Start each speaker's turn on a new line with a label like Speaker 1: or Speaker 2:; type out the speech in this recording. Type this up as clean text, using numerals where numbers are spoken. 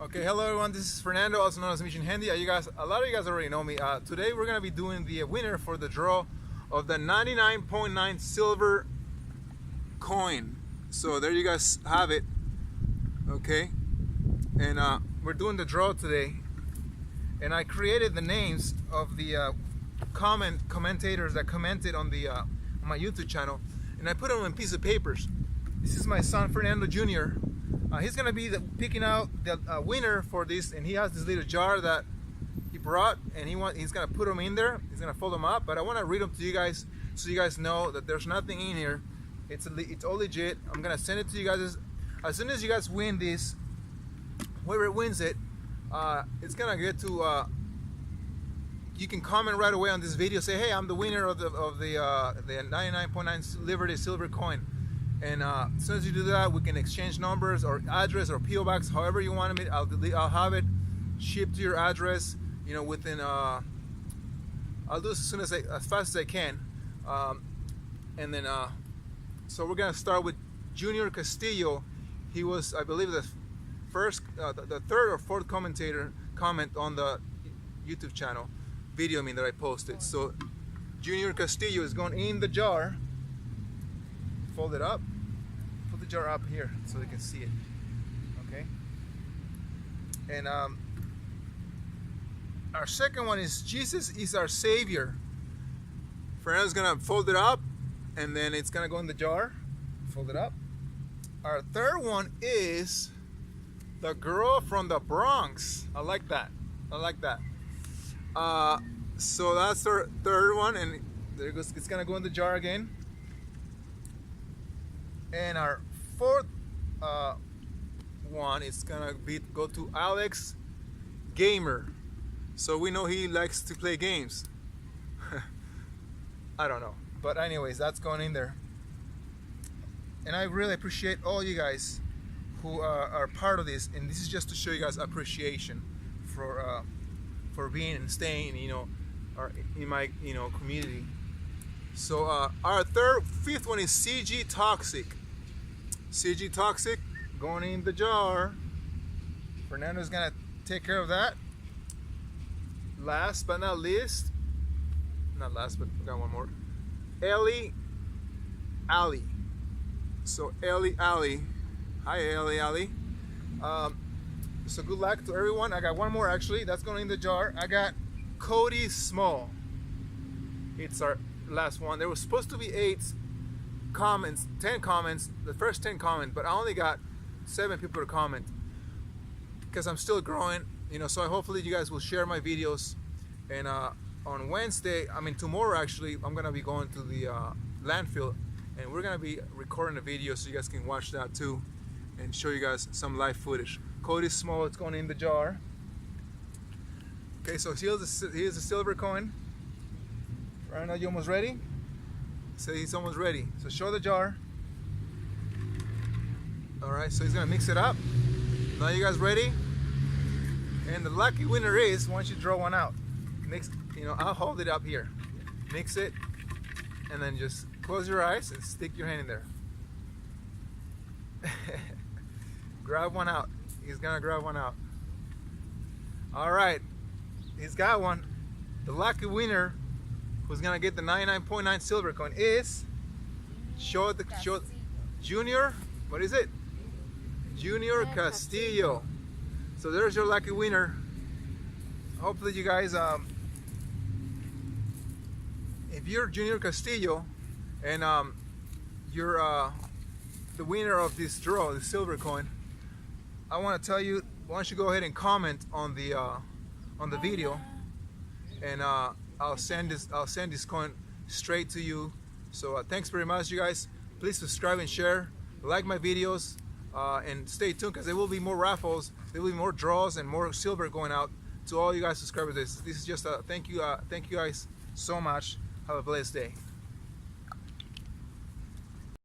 Speaker 1: Okay, hello everyone. This is Fernando, also known as Mission Handy. A lot of you guys already know me. Today we're gonna be doing the winner for the draw of the 99.9 silver coin. So there you guys have it. Okay, and we're doing the draw today. And I created the names of the commentators that commented on the on my YouTube channel, and I put them on a piece of papers. This is my son Fernando Jr. He's gonna be picking out the winner for this, and he has this little jar that he brought, and he's gonna put them in there. He's gonna fold them up, but I want to read them to you guys so you guys know that there's nothing in here. It's all legit. I'm gonna send it to you guys as soon as you guys win this. Whoever wins it, it's gonna get to. You can comment right away on this video. Say, hey, I'm the winner of the 99.9 Liberty silver coin. And as soon as you do that, we can exchange numbers or address or PO box, however you want it. I'll have it shipped to your address. You know, within. I'll do this as fast as I can. And then, so we're gonna start with Junior Castillo. He was, I believe, the first, the third or fourth comment on the YouTube channel video that I posted. So Junior Castillo is going in the jar. Fold it up. Put the jar up here so they can see it. Okay. And our second one is Jesus is our Savior. Fernando's gonna fold it up, and then it's gonna go in the jar. Fold it up. Our third one is the girl from the Bronx. I like that. I like that. So that's our third one, and there it goes. It's gonna go in the jar again. And our fourth one is gonna go to Alex Gamer. So we know he likes to play games. I don't know, but anyways, that's going in there. And I really appreciate all you guys who are part of this. And this is just to show you guys appreciation for being and staying, in my community. So our fifth one is CG Toxic. CG Toxic going in the jar. Fernando's gonna take care of that. Last but not least, not last, but we got one more. Ellie Ali. So Ellie Ali. Hi Ellie Ali. So good luck to everyone. I got one more actually. That's going in the jar. I got Cody Small. It's our last one. There was supposed to be 10 comments, the first 10 comments, but I only got 7 people to comment because I'm still growing, so hopefully you guys will share my videos. And on Wednesday, tomorrow actually, I'm gonna be going to the landfill, and we're gonna be recording a video so you guys can watch that too and show you guys some live footage. Cody Small, it's going in the jar. Okay, so here's a silver coin. Right now, you almost ready? So he's almost ready. So show the jar. All right, so he's gonna mix it up. Now you guys ready? And the lucky winner is once you draw one out. Mix, I'll hold it up here. Mix it, and then just close your eyes and stick your hand in there. Grab one out. He's gonna grab one out. All right, he's got one. The lucky winner who's gonna get the 99.9 silver coin is Junior. What is it? Junior Castillo. So there's your lucky winner. Hopefully you guys, if you're Junior Castillo and you're the winner of this draw, the silver coin, I want to tell you, why don't you go ahead and comment on the video, and I'll send this coin straight to you. So thanks very much, you guys. Please subscribe and share, like my videos, and stay tuned because there will be more raffles, there will be more draws and more silver going out to all you guys subscribers. This is just a thank you guys so much. Have a blessed day.